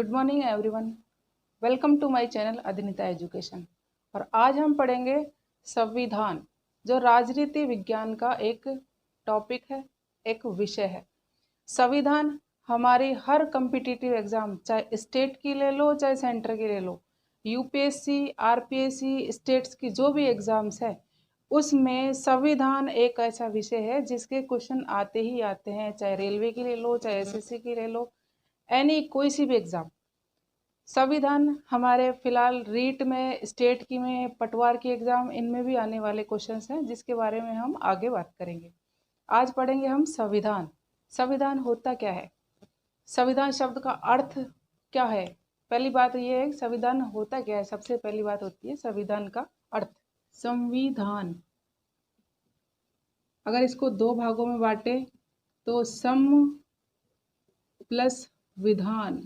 Good morning everyone. Welcome to my channel Adinita education. और आज हम पढ़ेंगे संविधान, जो राजनीति विज्ञान का एक टॉपिक है, एक विषय है। संविधान हमारी हर कम्पिटिटिव एग्जाम, चाहे स्टेट की ले लो चाहे सेंटर की ले लो, यूपीएससी, आरपीएससी, स्टेट्स की जो भी एग्जाम्स है, उसमें संविधान एक ऐसा विषय है जिसके क्वेश्चन आते ही आते हैं। चाहे रेलवे की ले लो, चाहे एसएससी की ले लो, एनी कोई सी भी एग्जाम, संविधान हमारे फिलहाल रीट में, स्टेट की में, पटवार की एग्जाम, इनमें भी आने वाले क्वेश्चंस हैं जिसके बारे में हम आगे बात करेंगे। आज पढ़ेंगे हम संविधान। संविधान होता क्या है, संविधान शब्द का अर्थ क्या है। पहली बात यह है संविधान होता क्या है। सबसे पहली बात होती है संविधान का अर्थ। संविधान अगर इसको दो भागों में बांटे तो सम प्लस विधान,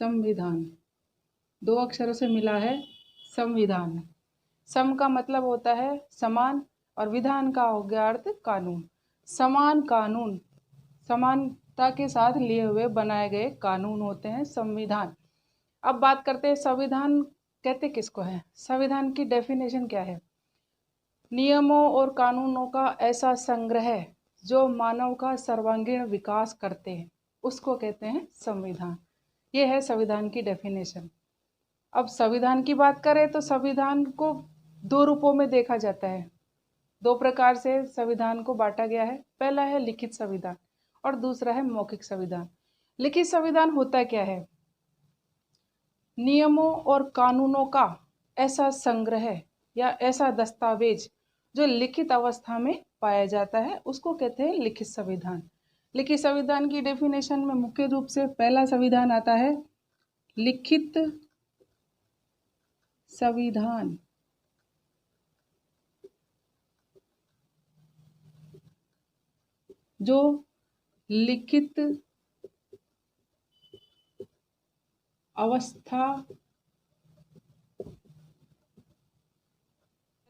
संविधान दो अक्षरों से मिला है संविधान। सम का मतलब होता है समान और विधान का हो गया अर्थ कानून। समान कानून, समानता के साथ लिए हुए बनाए गए कानून होते हैं संविधान। अब बात करते हैं संविधान कहते किसको है। संविधान की डेफिनेशन क्या है। नियमों और कानूनों का ऐसा संग्रह जो मानव का सर्वांगीण विकास करते हैं, उसको कहते हैं संविधान। ये है संविधान की डेफिनेशन। अब संविधान की बात करें तो संविधान को दो रूपों में देखा जाता है। दो प्रकार से संविधान को बांटा गया है। पहला है लिखित संविधान और दूसरा है मौखिक संविधान। लिखित संविधान होता क्या है। नियमों और कानूनों का ऐसा संग्रह या ऐसा दस्तावेज जो लिखित अवस्था में पाया जाता है, उसको कहते हैं लिखित संविधान। लिखित संविधान की डेफिनेशन में मुख्य रूप से पहला संविधान आता है लिखित संविधान। जो लिखित अवस्था,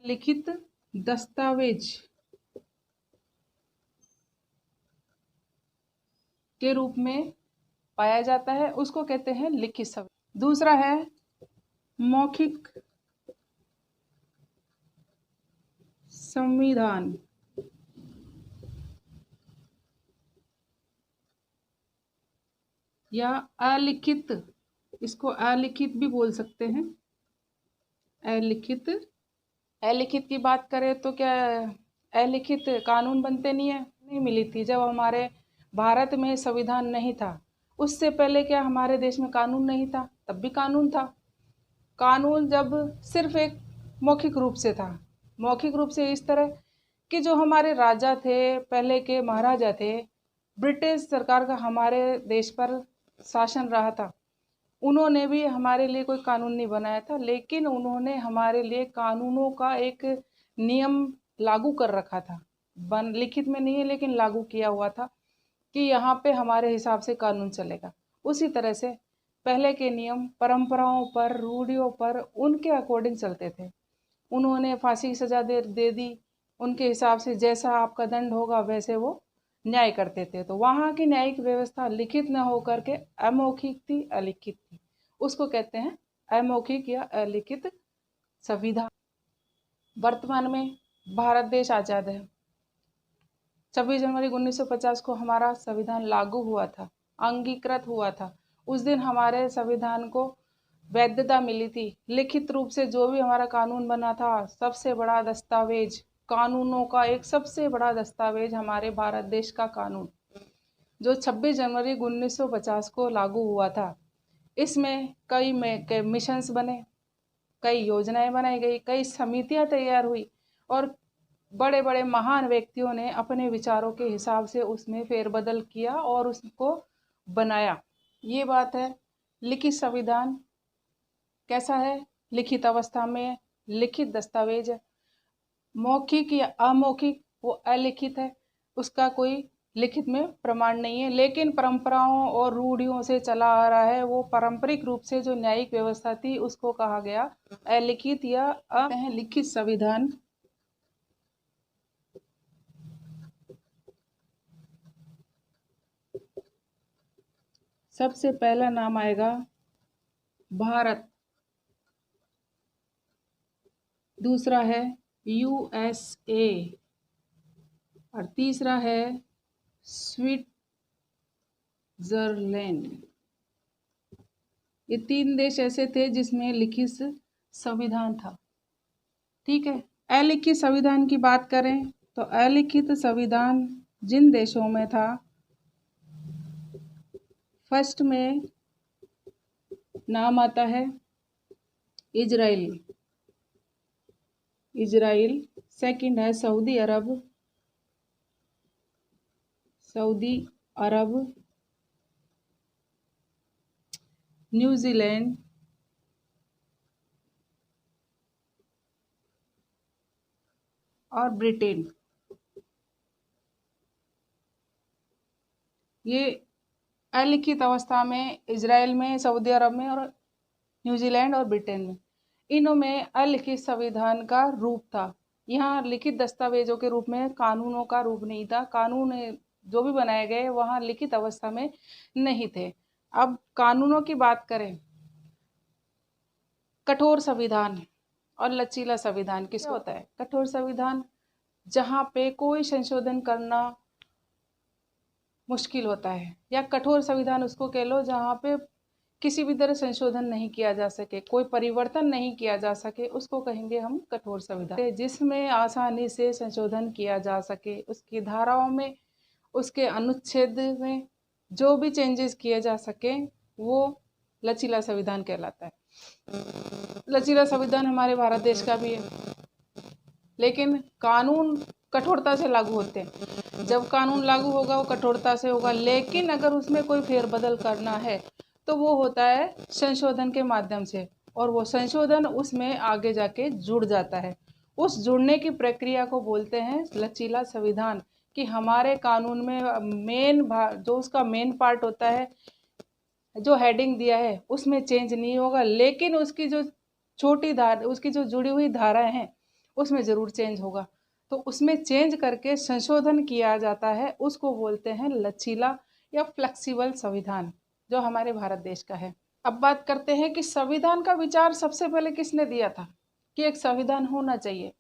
लिखित दस्तावेज के रूप में पाया जाता है, उसको कहते हैं लिखित संविधान। दूसरा है मौखिक संविधान या अलिखित, इसको अलिखित भी बोल सकते हैं। अलिखित, अलिखित की बात करें तो क्या अलिखित कानून बनते नहीं मिली थी। जब हमारे भारत में संविधान नहीं था, उससे पहले क्या हमारे देश में कानून नहीं था, तब भी कानून था। कानून जब सिर्फ एक मौखिक रूप से था। मौखिक रूप से इस तरह कि जो हमारे राजा थे, पहले के महाराजा थे, ब्रिटिश सरकार का हमारे देश पर शासन रहा था, उन्होंने भी हमारे लिए कोई कानून नहीं बनाया था, लेकिन उन्होंने हमारे लिए कानूनों का एक नियम लागू कर रखा था। लिखित में नहीं है लेकिन लागू किया हुआ था कि यहाँ पे हमारे हिसाब से कानून चलेगा। उसी तरह से पहले के नियम परंपराओं पर, रूढ़ियों पर, उनके अकॉर्डिंग चलते थे। उन्होंने फांसी की सजा दे दी, उनके हिसाब से जैसा आपका दंड होगा वैसे वो न्याय करते थे। तो वहाँ की न्यायिक व्यवस्था लिखित न होकर के अमौखिक थी, अलिखित थी। उसको कहते हैं अमौखिक या अलिखित संविधान। वर्तमान में भारत देश आजाद है। 26 जनवरी 1950 को हमारा संविधान लागू हुआ था, अंगीकृत हुआ था। उस दिन हमारे संविधान को वैधता मिली थी। लिखित रूप से जो भी हमारा कानून बना था, सबसे बड़ा दस्तावेज, कानूनों का एक सबसे बड़ा दस्तावेज हमारे भारत देश का कानून, जो 26 जनवरी 1950 को लागू हुआ था। इसमें कई मिशंस बने, कई योजनाएं बनाई गई, कई समितियां तैयार हुई और बड़े बड़े महान व्यक्तियों ने अपने विचारों के हिसाब से उसमें फेरबदल किया और उसको बनाया। ये बात है। लिखित संविधान कैसा है, लिखित अवस्था में, लिखित दस्तावेज है। मौखिक या अमौखिक, वो अलिखित है, उसका कोई लिखित में प्रमाण नहीं है, लेकिन परंपराओं और रूढ़ियों से चला आ रहा है। वो पारंपरिक रूप से जो न्यायिक व्यवस्था थी उसको कहा गया अलिखित या अलिखित संविधान। सबसे पहला नाम आएगा भारत, दूसरा है USA और तीसरा है स्विट्जरलैंड। ये 3 देश ऐसे थे जिसमें लिखित संविधान था। ठीक है, अलिखित संविधान की बात करें तो अलिखित संविधान जिन देशों में था, फर्स्ट में नाम आता है इजराइल, सेकंड है सऊदी अरब, न्यूजीलैंड और ब्रिटेन। ये अलिखित अवस्था में इजराइल में, सऊदी अरब में और न्यूजीलैंड और ब्रिटेन में, इनों में अलिखित संविधान का रूप था। यहाँ लिखित दस्तावेजों के रूप में, कानूनों का रूप नहीं था। कानून जो भी बनाए गए वहाँ लिखित अवस्था में नहीं थे। अब कानूनों की बात करें, कठोर संविधान और लचीला संविधान किसका होता है? कठोर संविधान जहाँ पे कोई संशोधन करना मुश्किल होता है, या कठोर संविधान उसको कह लो जहाँ पे किसी भी तरह संशोधन नहीं किया जा सके, कोई परिवर्तन नहीं किया जा सके, उसको कहेंगे हम कठोर संविधान। जिसमें आसानी से संशोधन किया जा सके, उसकी धाराओं में, उसके अनुच्छेद में जो भी चेंजेस किए जा सके, वो लचीला संविधान कहलाता है। लचीला संविधान हमारे भारत देश का भी है, लेकिन कानून कठोरता से लागू होते हैं। जब कानून लागू होगा वो कठोरता से होगा, लेकिन अगर उसमें कोई फेरबदल करना है तो वो होता है संशोधन के माध्यम से, और वो संशोधन उसमें आगे जाके जुड़ जाता है। उस जुड़ने की प्रक्रिया को बोलते हैं लचीला संविधान, कि हमारे कानून में जो उसका मेन पार्ट होता है, जो हेडिंग दिया है उसमें चेंज नहीं होगा, लेकिन उसकी जो उसकी जो जुड़ी हुई धाराएं हैं उसमें जरूर चेंज होगा। तो उसमें चेंज करके संशोधन किया जाता है, उसको बोलते हैं लचीला या फ्लेक्सिबल संविधान, जो हमारे भारत देश का है। अब बात करते हैं कि संविधान का विचार सबसे पहले किसने दिया था कि एक संविधान होना चाहिए।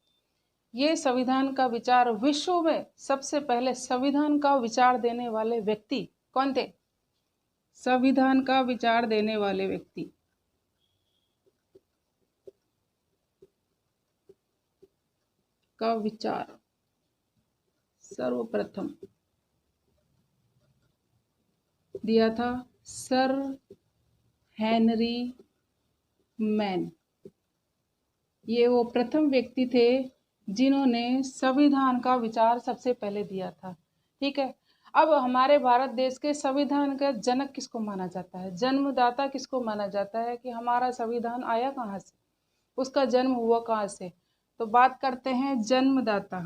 ये संविधान का विचार विश्व में सबसे पहले संविधान का विचार देने वाले व्यक्ति कौन थे? संविधान का विचार देने वाले व्यक्ति का विचार सर्वप्रथम दिया था सर हेनरी मैन। ये वो प्रथम व्यक्ति थे जिन्होंने संविधान का विचार सबसे पहले दिया था। ठीक है, अब हमारे भारत देश के संविधान का जनक किसको माना जाता है, जन्मदाता किसको माना जाता है, कि हमारा संविधान आया कहाँ से, उसका जन्म हुआ कहाँ से? तो बात करते हैं जन्मदाता।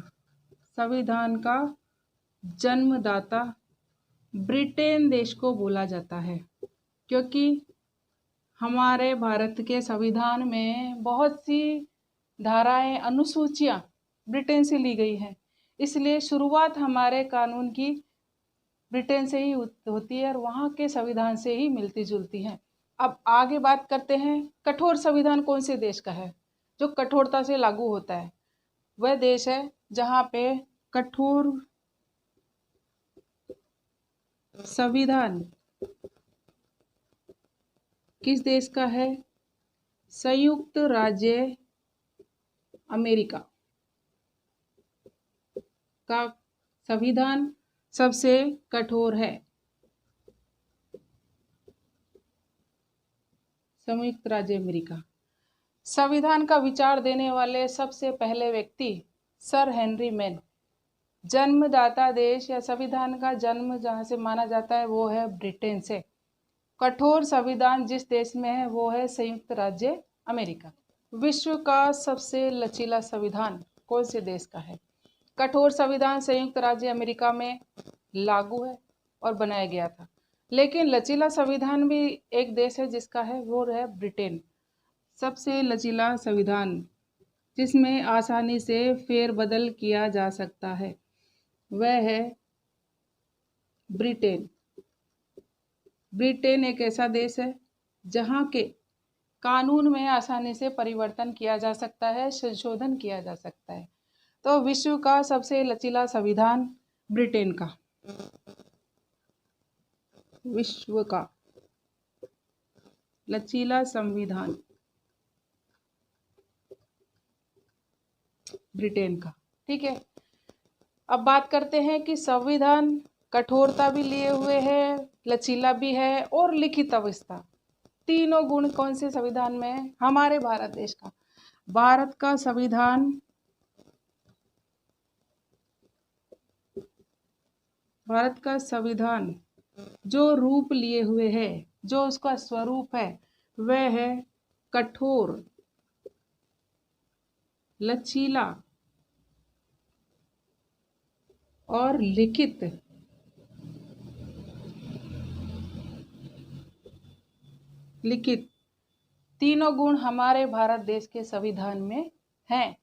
संविधान का जन्मदाता ब्रिटेन देश को बोला जाता है, क्योंकि हमारे भारत के संविधान में बहुत सी धाराएं, अनुसूचियां ब्रिटेन से ली गई हैं, इसलिए शुरुआत हमारे कानून की ब्रिटेन से ही होती है और वहाँ के संविधान से ही मिलती जुलती हैं। अब आगे बात करते हैं, कठोर संविधान कौन से देश का है जो कठोरता से लागू होता है? वह देश है जहाँ पे कठोर संविधान किस देश का है? संयुक्त राज्य अमेरिका का संविधान सबसे कठोर है। संयुक्त राज्य अमेरिका। संविधान का विचार देने वाले सबसे पहले व्यक्ति सर हेनरी मैन। जन्मदाता देश या संविधान का जन्म जहाँ से माना जाता है वो है ब्रिटेन से। कठोर संविधान जिस देश में है वो है संयुक्त राज्य अमेरिका। विश्व का सबसे लचीला संविधान कौन से देश का है? कठोर संविधान संयुक्त राज्य अमेरिका में लागू है और बनाया गया था, लेकिन लचीला संविधान भी एक देश है जिसका है, वो है ब्रिटेन। सबसे लचीला संविधान जिसमें आसानी से फेरबदल किया जा सकता है वह है ब्रिटेन। ब्रिटेन एक ऐसा देश है जहाँ के कानून में आसानी से परिवर्तन किया जा सकता है, संशोधन किया जा सकता है। तो विश्व का सबसे लचीला संविधान ब्रिटेन का, विश्व का लचीला संविधान ब्रिटेन का। ठीक है, अब बात करते हैं कि संविधान कठोरता भी लिए हुए है, लचीला भी है और लिखित अवस्था, तीनों गुण कौन से संविधान में है? हमारे भारत देश का, भारत का संविधान, भारत का संविधान जो रूप लिए हुए है, जो उसका स्वरूप है, वह है कठोर, लचीला और लिखित। लिखित तीनों गुण हमारे भारत देश के संविधान में हैं।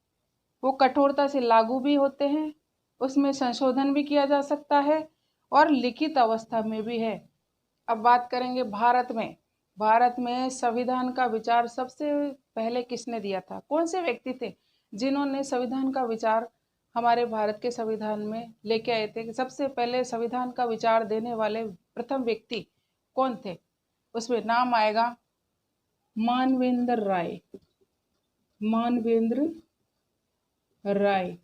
वो कठोरता से लागू भी होते हैं, उसमें संशोधन भी किया जा सकता है और लिखित अवस्था में भी है। अब बात करेंगे भारत में। भारत में संविधान का विचार सबसे पहले किसने दिया था? कौन से व्यक्ति थे जिन्होंने संविधान का विचार हमारे भारत के संविधान में लेके आए थे? कि सबसे पहले संविधान का विचार देने वाले प्रथम व्यक्ति कौन थे? उसमें नाम आएगा मानवेंद्र राय। मानवेंद्र राय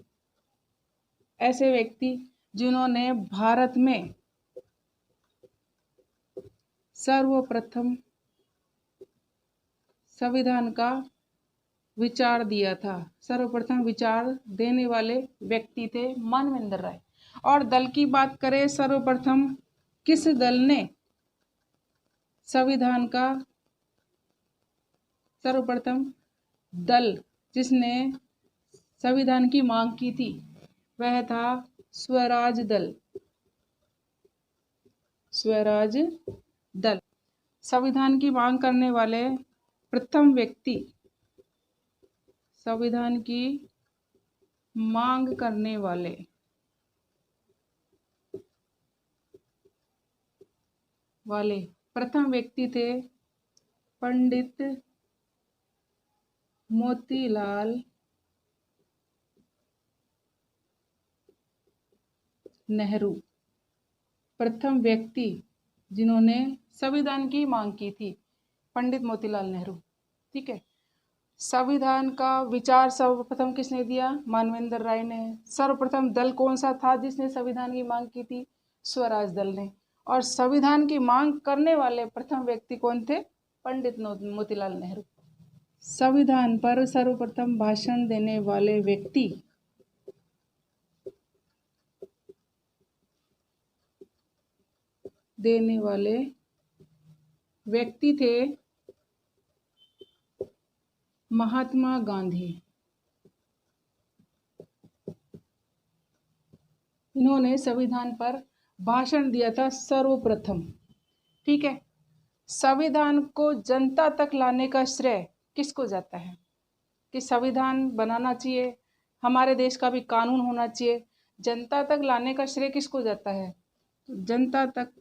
ऐसे व्यक्ति जिन्होंने भारत में सर्वप्रथम संविधान का विचार दिया था। सर्वप्रथम विचार देने वाले व्यक्ति थे मानवेंद्र राय। और दल की बात करें, सर्वप्रथम किस दल ने संविधान का, सर्वप्रथम दल जिसने संविधान की मांग की थी वह था स्वराज दल। स्वराज दल संविधान की मांग करने वाले प्रथम व्यक्ति, संविधान की मांग करने वाले प्रथम व्यक्ति थे पंडित मोतीलाल नेहरू। प्रथम व्यक्ति जिन्होंने संविधान की मांग की थी, पंडित मोतीलाल नेहरू। ठीक है, संविधान का विचार सर्वप्रथम किसने दिया? मानवेंद्र राय ने। सर्वप्रथम दल कौन सा था जिसने संविधान की मांग की थी? स्वराज दल ने। और संविधान की मांग करने वाले प्रथम व्यक्ति कौन थे? पंडित मोतीलाल नेहरू। संविधान पर सर्वप्रथम भाषण देने वाले व्यक्ति थे महात्मा गांधी। इन्होंने संविधान पर भाषण दिया था सर्वप्रथम। ठीक है, संविधान को जनता तक लाने का श्रेय किसको जाता है? कि संविधान बनाना चाहिए, हमारे देश का भी कानून होना चाहिए, जनता तक लाने का श्रेय किसको जाता है? तो जनता तक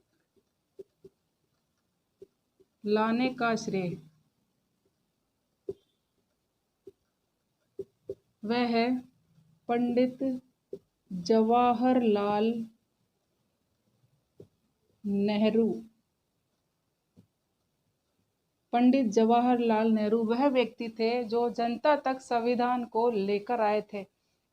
लाने का श्रेय वह है पंडित जवाहरलाल नेहरू। पंडित जवाहरलाल नेहरू वह व्यक्ति थे जो जनता तक संविधान को लेकर आए थे,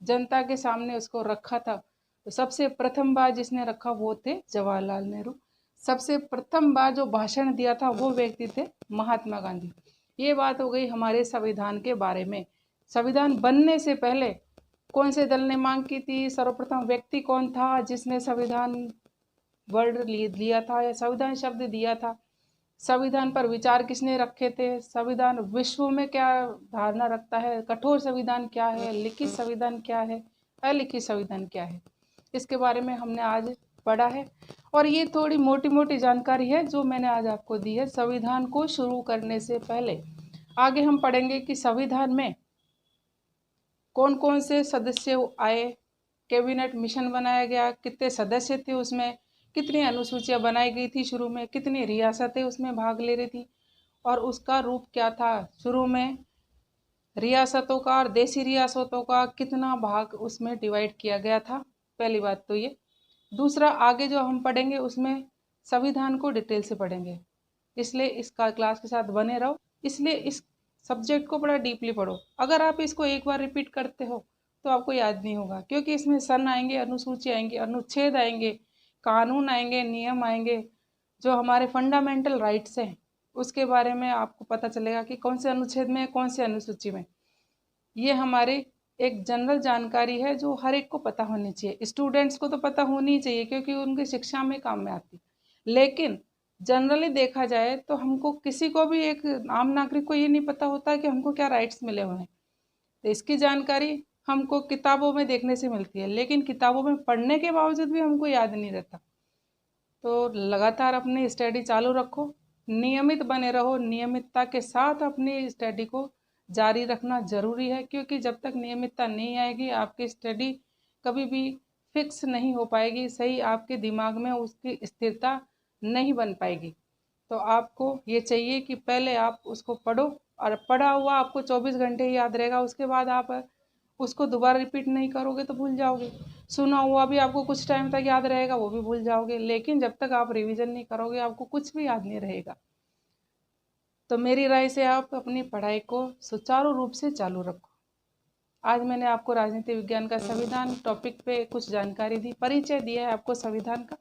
जनता के सामने उसको रखा था। तो सबसे प्रथम बार जिसने रखा वो थे जवाहरलाल नेहरू। सबसे प्रथम बार जो भाषण दिया था वो व्यक्ति थे महात्मा गांधी। ये बात हो गई हमारे संविधान के बारे में। संविधान बनने से पहले कौन से दल ने मांग की थी? सर्वप्रथम व्यक्ति कौन था जिसने संविधान वर्ड लिया था या संविधान शब्द दिया था? संविधान पर विचार किसने रखे थे? संविधान विश्व में क्या धारणा रखता है? कठोर संविधान क्या है? लिखित संविधान क्या है? अलिखित संविधान क्या है? इसके बारे में हमने आज पढ़ा है। और ये थोड़ी मोटी मोटी जानकारी है जो मैंने आज आपको दी है संविधान को शुरू करने से पहले। आगे हम पढ़ेंगे कि संविधान में कौन कौन से सदस्य आए, कैबिनेट मिशन बनाया गया, कितने सदस्य थे उसमें, कितनी अनुसूचियाँ बनाई गई थी शुरू में, कितनी रियासतें उसमें भाग ले रही थी और उसका रूप क्या था। शुरू में रियासतों का और देसी रियासतों का कितना भाग उसमें डिवाइड किया गया था, पहली बात तो ये। दूसरा, आगे जो हम पढ़ेंगे उसमें संविधान को डिटेल से पढ़ेंगे, इसलिए इसका क्लास के साथ बने रहो। इसलिए इस सब्जेक्ट को बड़ा डीपली पढ़ो। अगर आप इसको एक बार रिपीट करते हो तो आपको याद नहीं होगा, क्योंकि इसमें सन आएंगे, अनुसूची आएंगे, अनुच्छेद आएंगे, कानून आएंगे, नियम आएंगे, जो हमारे फंडामेंटल राइट्स हैं उसके बारे में आपको पता चलेगा कि कौन से अनुच्छेद में, कौन से अनुसूची में। ये हमारे एक जनरल जानकारी है जो हर एक को पता होनी चाहिए। स्टूडेंट्स को तो पता होनी चाहिए क्योंकि उनकी शिक्षा में काम में आती, लेकिन जनरली देखा जाए तो हमको किसी को भी, एक आम नागरिक को ये नहीं पता होता कि हमको क्या राइट्स मिले हुए हैं। तो इसकी जानकारी हमको किताबों में देखने से मिलती है, लेकिन किताबों में पढ़ने के बावजूद भी हमको याद नहीं रहता। तो लगातार अपनी स्टडी चालू रखो, नियमित बने रहो, नियमितता के साथ अपनी स्टडी को जारी रखना जरूरी है, क्योंकि जब तक नियमितता नहीं आएगी आपकी स्टडी कभी भी फिक्स नहीं हो पाएगी, सही आपके दिमाग में उसकी स्थिरता नहीं बन पाएगी। तो आपको ये चाहिए कि पहले आप उसको पढ़ो, और पढ़ा हुआ आपको 24 घंटे ही याद रहेगा, उसके बाद आप उसको दोबारा रिपीट नहीं करोगे तो भूल जाओगे। सुना हुआ भी आपको कुछ टाइम तक याद रहेगा, वो भी भूल जाओगे, लेकिन जब तक आप रिवीजन नहीं करोगे आपको कुछ भी याद नहीं रहेगा। तो मेरी राय से आप अपनी पढ़ाई को सुचारू रूप से चालू रखो। आज मैंने आपको राजनीति विज्ञान का संविधान टॉपिक पे कुछ जानकारी दी, परिचय दिया है आपको संविधान का।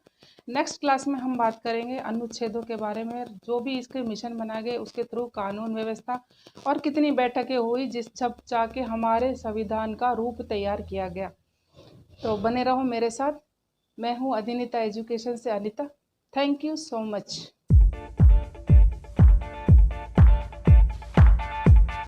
नेक्स्ट क्लास में हम बात करेंगे अनुच्छेदों के बारे में, जो भी इसके मिशन बनाए गए उसके थ्रू कानून व्यवस्था और कितनी बैठकें हुई जिस सब जाके हमारे संविधान का रूप तैयार किया गया। तो बने रहो मेरे साथ। मैं हूँ अधिनिता एजुकेशन से Anita. Thank you so much.